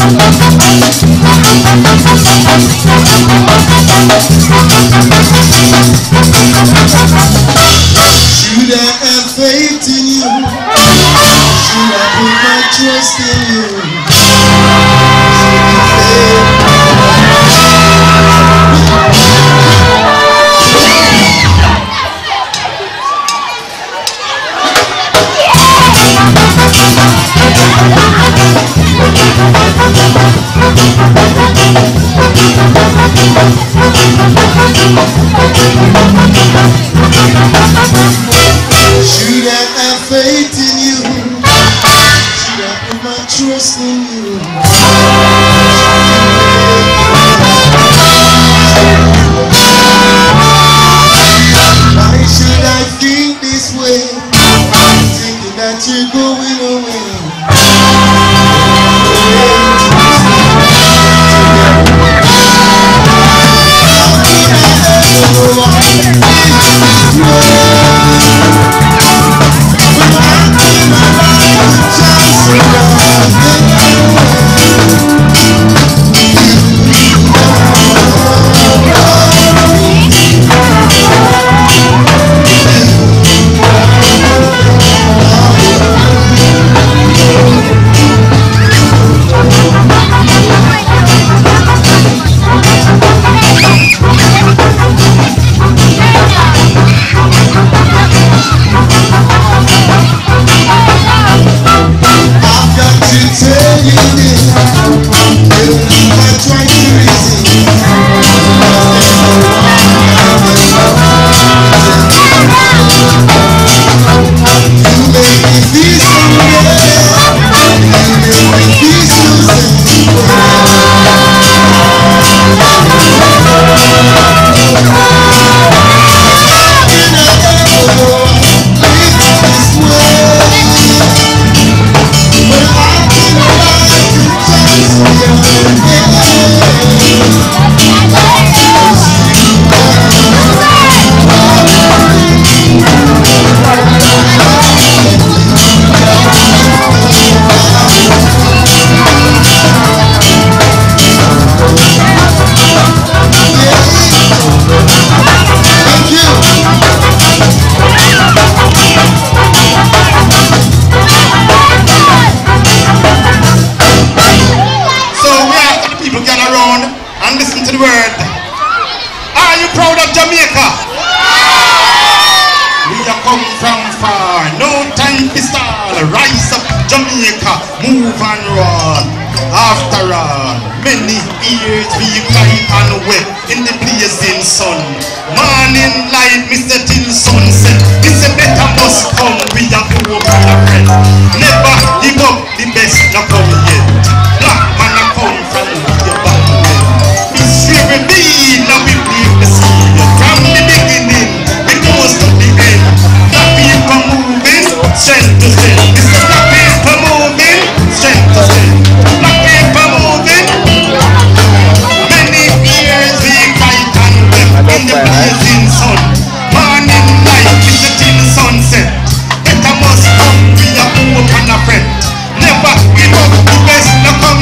Should I have faith in you? Should I put my trust in you? Should I have faith in you? Should I put my trust in you? Why should I think this way? Thinking that you're going away. Jamaica. We are come from far, no time to stall. Rise up Jamaica, move and run. After all, many years we cry and wept in the blazing sun. Morning light, Mr. Till sunset. Mr. Better must come, we are over a friend. Never give up, the best not come yet. Black man a come from the back way. History reveal, now we leave the sea. From the beginning, it goes to the end. Black people moving, strength to strength. Mr. Black people moving, strength to strength. Black people moving. Many years we fight and wept in the blazing sun. Morning light, Mr. Till sunset. Better must come, we are open a friend. Never give up, the best not come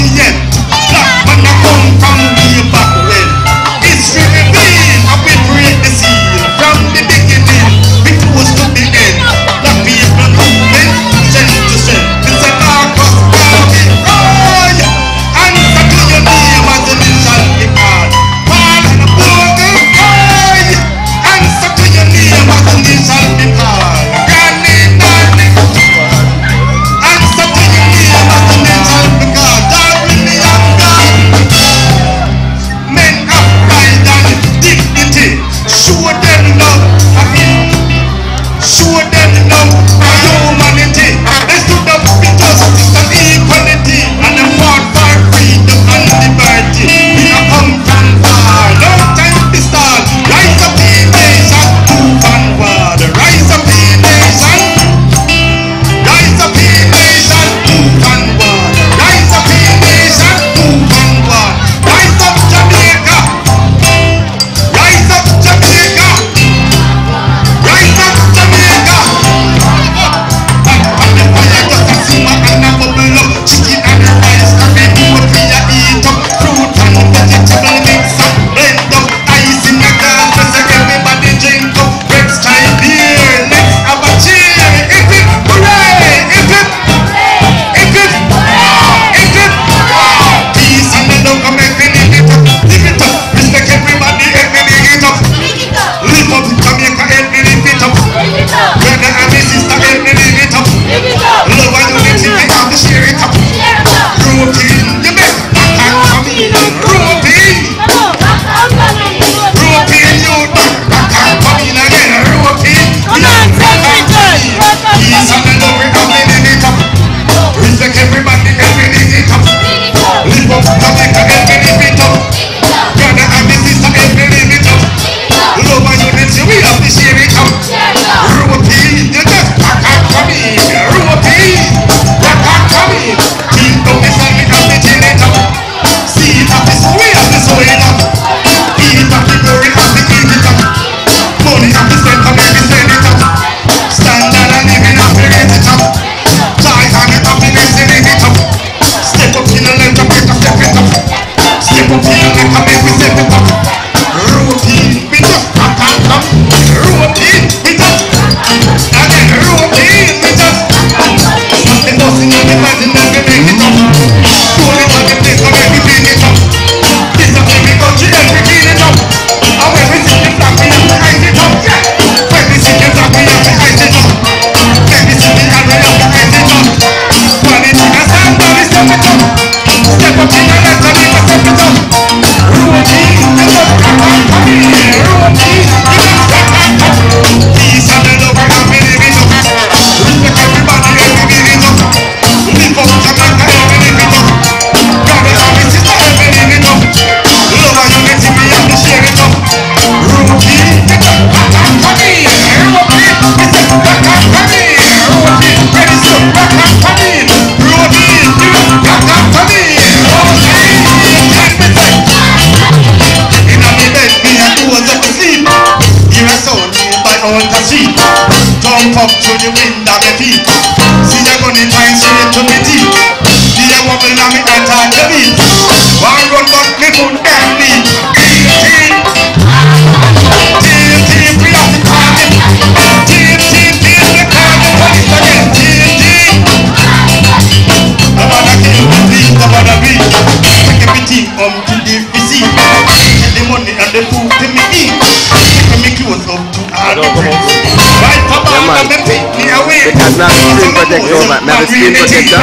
screen protector.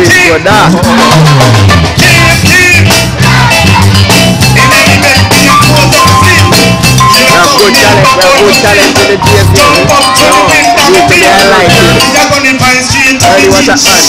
Screen for that. Good talent in the JCF. You to be highlighted. Early was a hunt.